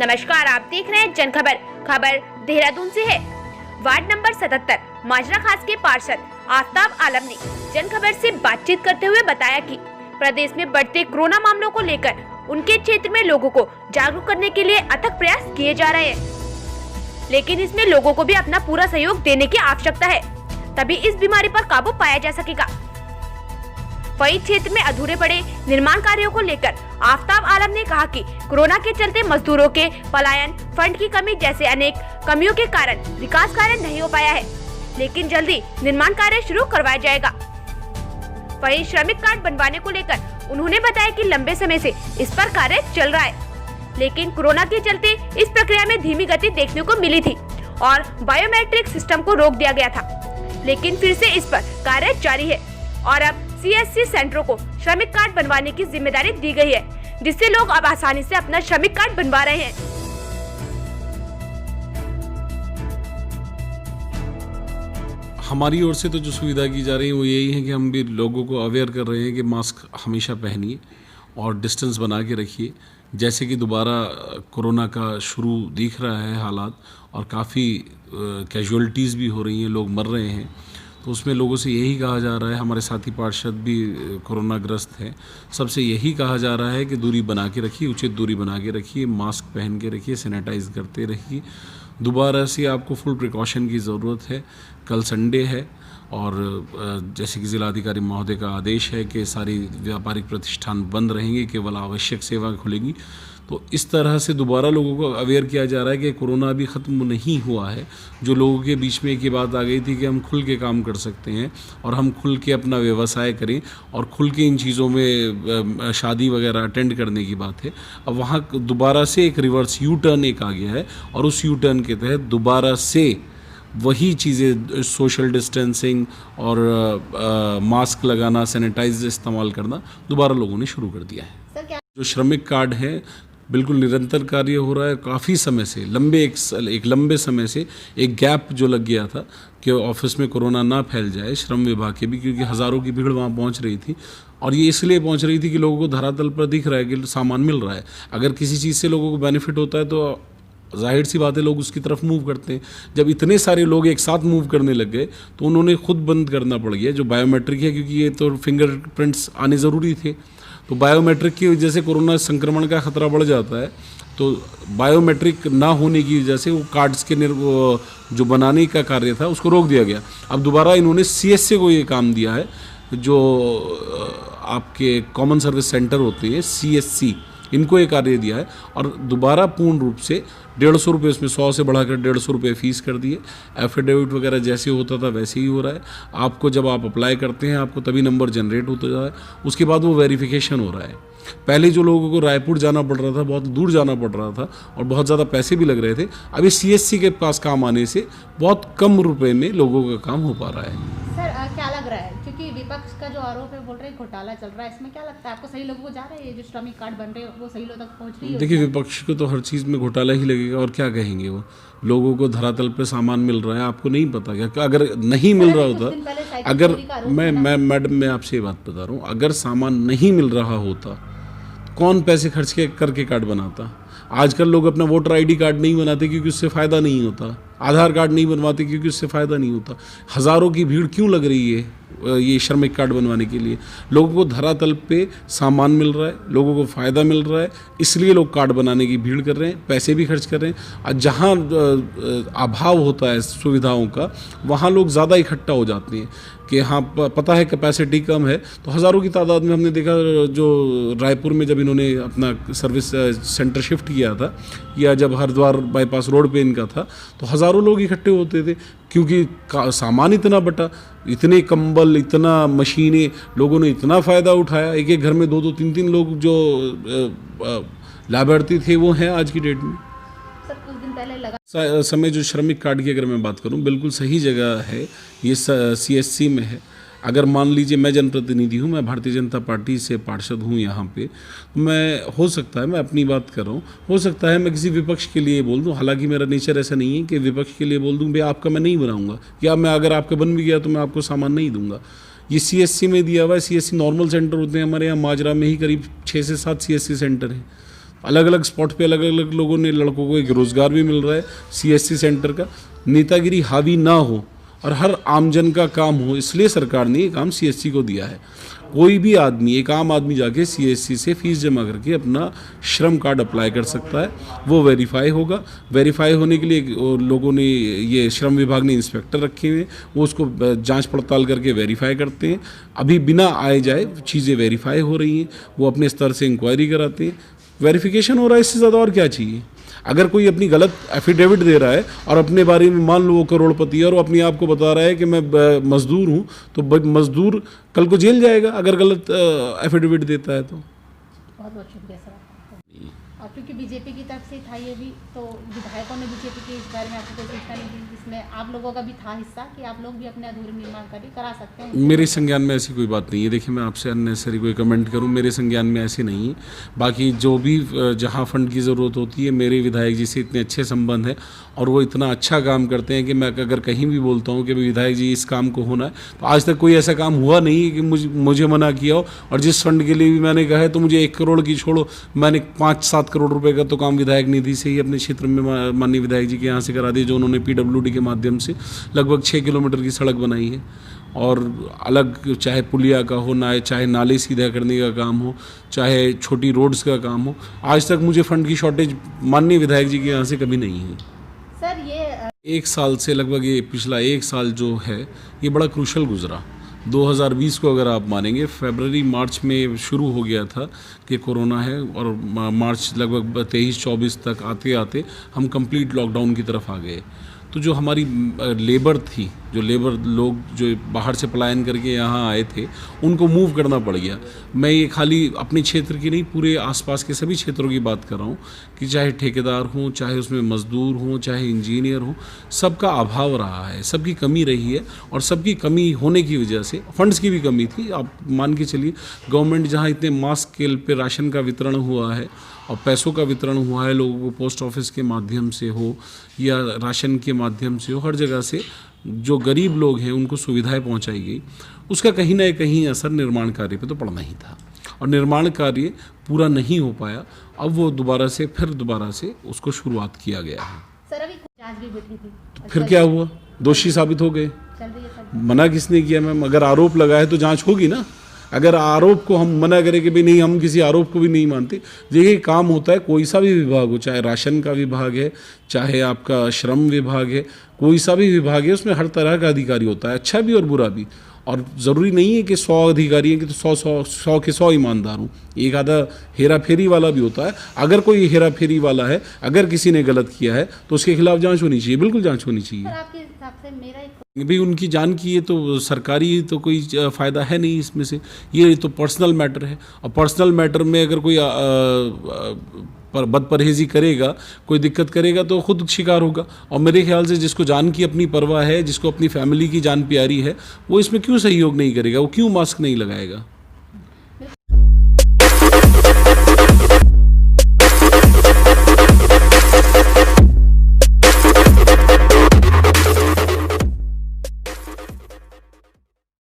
नमस्कार, आप देख रहे हैं जन खबर। खबर देहरादून से है। वार्ड नंबर 77 माजरा खास के पार्षद आफ्ताब आलम ने जन खबर से बातचीत करते हुए बताया कि प्रदेश में बढ़ते कोरोना मामलों को लेकर उनके क्षेत्र में लोगों को जागरूक करने के लिए अथक प्रयास किए जा रहे हैं, लेकिन इसमें लोगों को भी अपना पूरा सहयोग देने की आवश्यकता है, तभी इस बीमारी पर काबू पाया जा सकेगा। वही क्षेत्र में अधूरे पड़े निर्माण कार्यों को लेकर आफ्ताब आलम ने कहा कि कोरोना के चलते मजदूरों के पलायन, फंड की कमी जैसे अनेक कमियों के कारण विकास कार्य नहीं हो पाया है, लेकिन जल्दी निर्माण कार्य शुरू करवाया जाएगा। वही श्रमिक कार्ड बनवाने को लेकर उन्होंने बताया कि लंबे समय से इस पर कार्य चल रहा है, लेकिन कोरोना के चलते इस प्रक्रिया में धीमी गति देखने को मिली थी और बायोमेट्रिक सिस्टम को रोक दिया गया था, लेकिन फिर से इस पर कार्य जारी है और अब CSC सेंटरों को श्रमिक कार्ड बनवाने की जिम्मेदारी दी गई है, जिससे लोग अब आसानी से अपना श्रमिक कार्ड बनवा रहे हैं। हमारी ओर से तो जो सुविधा की जा रही है वो यही है कि हम भी लोगों को अवेयर कर रहे हैं कि मास्क हमेशा पहनिए और डिस्टेंस बना के रखिए। जैसे कि दोबारा कोरोना का शुरू दिख रहा है हालात और काफ़ी कैजुअलिटीज़ भी हो रही हैं, लोग मर रहे हैं, तो उसमें लोगों से यही कहा जा रहा है, हमारे साथी पार्षद भी कोरोनाग्रस्त हैं, सबसे यही कहा जा रहा है कि दूरी बना के रखिए, उचित दूरी बना के रखिए, मास्क पहन के रखिए, सैनिटाइज करते रहिए। दोबारा से आपको फुल प्रिकॉशन की ज़रूरत है। कल संडे है और जैसे कि जिलाधिकारी महोदय का आदेश है कि सारी व्यापारिक प्रतिष्ठान बंद रहेंगे, केवल आवश्यक सेवा खुलेगी। तो इस तरह से दोबारा लोगों को अवेयर किया जा रहा है कि कोरोना अभी ख़त्म नहीं हुआ है। जो लोगों के बीच में एक ये बात आ गई थी कि हम खुल के काम कर सकते हैं और हम खुल के अपना व्यवसाय करें और खुल के इन चीज़ों में शादी वगैरह अटेंड करने की बात है। अब वहाँ दोबारा से एक रिवर्स यू टर्न एक आ गया है और उस यू टर्न के तहत दोबारा से वही चीज़ें, सोशल डिस्टेंसिंग और मास्क लगाना, सैनिटाइजर इस्तेमाल करना दोबारा लोगों ने शुरू कर दिया है। जो श्रमिक कार्ड है बिल्कुल निरंतर कार्य हो रहा है। काफ़ी समय से एक लंबे समय से एक गैप जो लग गया था कि ऑफिस में कोरोना ना फैल जाए, श्रम विभाग के भी, क्योंकि हज़ारों की भीड़ वहाँ पहुँच रही थी और ये इसलिए पहुँच रही थी कि लोगों को धरातल पर दिख रहा है कि सामान मिल रहा है। अगर किसी चीज़ से लोगों को बेनिफिट होता है तो जाहिर सी बात है लोग उसकी तरफ मूव करते हैं। जब इतने सारे लोग एक साथ मूव करने लग गए तो उन्होंने खुद बंद करना पड़ गया जो बायोमेट्रिक है, क्योंकि ये तो फिंगरप्रिंट्स आने ज़रूरी थे। तो बायोमेट्रिक की वजह से कोरोना संक्रमण का खतरा बढ़ जाता है, तो बायोमेट्रिक ना होने की वजह से वो कार्ड्स के जो बनाने का कार्य था उसको रोक दिया गया। अब दोबारा इन्होंने CSC को ये काम दिया है, जो आपके कॉमन सर्विस सेंटर होते हैं CSC, इनको ये कार्य दिया है और दोबारा पूर्ण रूप से 150 रुपये, उसमें 100 से बढ़ाकर 150 रुपये फ़ीस कर दिए। एफिडेविट वगैरह जैसे होता था वैसे ही हो रहा है। आपको जब आप अप्लाई करते हैं आपको तभी नंबर जनरेट होता जा रहा है, उसके बाद वो वेरिफिकेशन हो रहा है। पहले जो लोगों को रायपुर जाना पड़ रहा था, बहुत दूर जाना पड़ रहा था और बहुत ज़्यादा पैसे भी लग रहे थे, अभी CSC के पास काम आने से बहुत कम रुपए में लोगों का काम हो पा रहा है। सर क्या लग रहा है, क्योंकि विपक्ष का जो आरोप है, बोल रहे हैं घोटाला चल रहा है, इसमें क्या लगता है आपको, सही लोगों को जा रहा है, ये जो श्रमिक कार्ड बन रहे हैं वो सही लोगों तक पहुँच रही है? देखिए, विपक्ष को तो हर चीज़ में घोटाला ही लगेगा और क्या कहेंगे वो। लोगों को धरातल पे सामान मिल रहा है, आपको नहीं पता क्या? अगर नहीं मिल रहा होता, अगर मैडम मैं आपसे ये बात बता रहा हूँ, अगर सामान नहीं मिल रहा होता कौन पैसे खर्च करके कार्ड बनाता? आजकल लोग अपना वोटर ID कार्ड नहीं बनाते क्योंकि उससे फ़ायदा नहीं होता, आधार कार्ड नहीं बनवाते क्योंकि उससे फ़ायदा नहीं होता। हज़ारों की भीड़ क्यों लग रही है ये श्रमिक कार्ड बनवाने के लिए? लोगों को धरातल पे सामान मिल रहा है, लोगों को फ़ायदा मिल रहा है, इसलिए लोग कार्ड बनाने की भीड़ कर रहे हैं, पैसे भी खर्च कर रहे हैं। और जहाँ अभाव होता है सुविधाओं का वहाँ लोग ज़्यादा इकट्ठा हो जाते हैं कि हाँ पता है कैपेसिटी कम है, तो हज़ारों की तादाद में हमने देखा जो रायपुर में जब इन्होंने अपना सर्विस सेंटर शिफ्ट किया था या जब हरिद्वार बाईपास रोड पे इनका था, तो हज़ारों लोग इकट्ठे होते थे क्योंकि सामान इतना बटा, इतने कंबल, इतना मशीनें, लोगों ने इतना फ़ायदा उठाया। एक एक घर में 2-2, 3-3 लोग जो लाभार्थी थे वो हैं आज की डेट में। सर कुछ दिन पहले लगा समय जो श्रमिक कार्ड की अगर मैं बात करूं, बिल्कुल सही जगह है, ये CSC में है। अगर मान लीजिए मैं जनप्रतिनिधि हूँ, मैं भारतीय जनता पार्टी से पार्षद हूँ यहाँ पे, मैं हो सकता है, मैं अपनी बात कर रहा हूँ, हो सकता है मैं किसी विपक्ष के लिए बोल दूँ। हालांकि मेरा नेचर ऐसा नहीं है कि विपक्ष के लिए बोल दूँ भाई आपका मैं नहीं बनाऊँगा, या मैं अगर आपका बन भी गया तो मैं आपको सामान नहीं दूँगा। ये CSC में दिया हुआ है। CSC नॉर्मल सेंटर होते हैं हमारे यहाँ माजरा में ही करीब 6 से 7 CSC सेंटर हैं। अलग अलग स्पॉट पे अलग अलग लोगों ने, लड़कों को एक रोज़गार भी मिल रहा है CSC सेंटर का। नेतागिरी हावी ना हो और हर आमजन का काम हो, इसलिए सरकार ने ये काम CSC को दिया है। कोई भी आदमी, एक आम आदमी जाके CSC से फीस जमा करके अपना श्रम कार्ड अप्लाई कर सकता है, वो वेरीफाई होगा। वेरीफाई होने के लिए लोगों ने, ये श्रम विभाग ने इंस्पेक्टर रखे हुए हैं, वो उसको जांच पड़ताल करके वेरीफाई करते हैं। अभी बिना आए जाए चीज़ें वेरीफाई हो रही हैं, वो अपने स्तर से इंक्वायरी कराते हैं, वेरिफिकेशन हो रहा है। इससे ज़्यादा और क्या चाहिए? अगर कोई अपनी गलत एफिडेविट दे रहा है और अपने बारे में मान लो वो करोड़पति है और अपने आप को बता रहा है कि मैं मजदूर हूँ, तो मजदूर कल को जेल जाएगा अगर गलत एफिडेविट देता है तो। बहुत बहुत शुक्रिया सर आपका। और क्योंकि बीजेपी की तरफ से था ये भी, तो विधायकों ने बीजेपी के इस बारे में आपको कोई सूचना नहीं दी, जिसमें आप लोगों का भी था हिस्सा कि आप लोग भी अपने अधूरे निर्माण कार्य करा सकते हैं? मेरे संज्ञान में ऐसी कोई बात नहीं है। देखिए, मैं आपसे अननेसेसरी कोई कमेंट करूं, मेरे संज्ञान में ऐसी नहीं है। बाकी जो भी जहां फंड की ज़रूरत होती है, मेरे विधायक जी से इतने अच्छे संबंध हैं और वो इतना अच्छा काम करते हैं कि मैं अगर कहीं भी बोलता हूं कि विधायक जी इस काम को होना है, तो आज तक कोई ऐसा काम हुआ नहीं है कि मुझे मना किया हो। और जिस फंड के लिए भी मैंने कहा है, तो मुझे 1 करोड़ की छोड़ो, मैंने 5-7 करोड़ रुपए का तो काम विधायक निधि से ही अपने क्षेत्र में माननीय विधायक जी के यहाँ से करा दिए, जो उन्होंने PWD के माध्यम से लगभग 6 किलोमीटर की सड़क बनाई है। और अलग, चाहे पुलिया का हो ना, चाहे नाले सीधा करने का काम हो, चाहे छोटी रोड्स का काम हो, आज तक मुझे फंड की शॉर्टेज माननीय विधायक जी के यहाँ से कभी नहीं है। सर ये 1 साल से लगभग, ये पिछला 1 साल जो है ये बड़ा क्रूशल गुजरा। 2020 को अगर आप मानेंगे, फरवरी मार्च में शुरू हो गया था कि कोरोना है, और मार्च लगभग 23-24 तक आते आते हम कंप्लीट लॉकडाउन की तरफ आ गए। तो जो हमारी लेबर थी, जो लेबर लोग जो बाहर से पलायन करके यहाँ आए थे, उनको मूव करना पड़ गया। मैं ये खाली अपने क्षेत्र की नहीं, पूरे आसपास के सभी क्षेत्रों की बात कर रहा हूँ कि चाहे ठेकेदार हों, चाहे उसमें मजदूर हों, चाहे इंजीनियर हों, सबका अभाव रहा है, सबकी कमी रही है। और सबकी कमी होने की वजह से फंड्स की भी कमी थी। आप मान के चलिए, गवर्नमेंट जहाँ इतने मास स्केल पे राशन का वितरण हुआ है और पैसों का वितरण हुआ है, लोगों को पोस्ट ऑफिस के माध्यम से हो या राशन के माध्यम से हो, हर जगह से जो गरीब लोग हैं उनको सुविधाएं पहुंचाई गई, उसका कहीं ना कहीं असर निर्माण कार्य पे तो पड़ना ही था। और निर्माण कार्य पूरा नहीं हो पाया, अब वो दोबारा से उसको शुरुआत किया गया है। सर अभी जांच भी बैठी थी, फिर क्या हुआ? दोषी साबित हो गए। चल रही है सर। मना किसने किया मैम? अगर आरोप लगा है तो जांच होगी ना। अगर आरोप को हम मना करें कि भाई नहीं, हम किसी आरोप को भी नहीं मानते। देखिए, काम होता है, कोई सा भी विभाग हो, चाहे राशन का विभाग है, चाहे आपका श्रम विभाग है, कोई सा भी विभाग है, उसमें हर तरह का अधिकारी होता है, अच्छा भी और बुरा भी। और ज़रूरी नहीं है कि 100 अधिकारी हैं कि तो 100 के 100 ईमानदार हों। एक आधा हेरा फेरी वाला भी होता है। अगर कोई हेरा फेरी वाला है, अगर किसी ने गलत किया है, तो उसके खिलाफ जांच होनी चाहिए, बिल्कुल जांच होनी चाहिए। सर आपके हिसाब से मेरा एक भाई, उनकी जान की ये तो सरकारी तो कोई फ़ायदा है नहीं इसमें से। ये तो पर्सनल मैटर है, और पर्सनल मैटर में अगर कोई बदपरहेज़ी करेगा, कोई दिक्कत करेगा, तो खुद शिकार होगा। और मेरे ख्याल से जिसको जान की अपनी परवाह है, जिसको अपनी फैमिली की जान प्यारी है, वो इसमें क्यों सहयोग नहीं करेगा, वो क्यों मास्क नहीं लगाएगा?